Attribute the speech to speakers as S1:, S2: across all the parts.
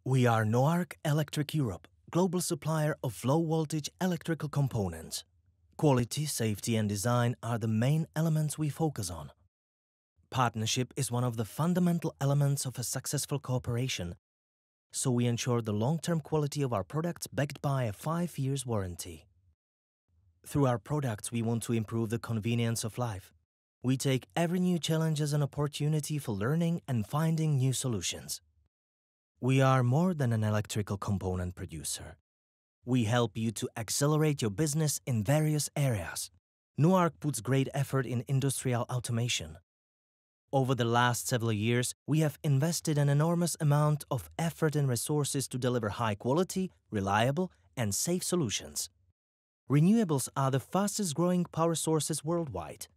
S1: We are NOARK Electric Europe, global supplier of low-voltage electrical components. Quality, safety and design are the main elements we focus on. Partnership is one of the fundamental elements of a successful cooperation, so we ensure the long-term quality of our products backed by a 5 years warranty. Through our products, we want to improve the convenience of life. We take every new challenge as an opportunity for learning and finding new solutions. We are more than an electrical component producer. We help you to accelerate your business in various areas. NOARK puts great effort in industrial automation. Over the last several years, we have invested an enormous amount of effort and resources to deliver high-quality, reliable, and safe solutions. Renewables are the fastest-growing power sources worldwide.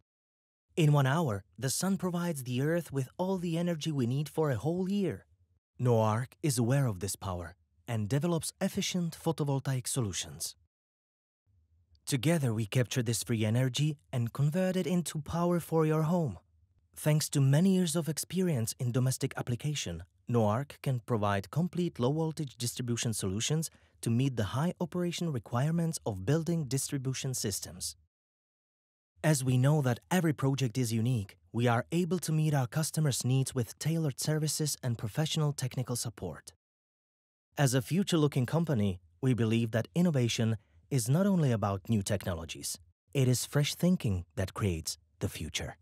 S1: In 1 hour, the sun provides the Earth with all the energy we need for a whole year. NOARK is aware of this power and develops efficient photovoltaic solutions. Together, we capture this free energy and convert it into power for your home. Thanks to many years of experience in domestic application, NOARK can provide complete low-voltage distribution solutions to meet the high operation requirements of building distribution systems. As we know that every project is unique, we are able to meet our customers' needs with tailored services and professional technical support. As a future-looking company, we believe that innovation is not only about new technologies. It is fresh thinking that creates the future.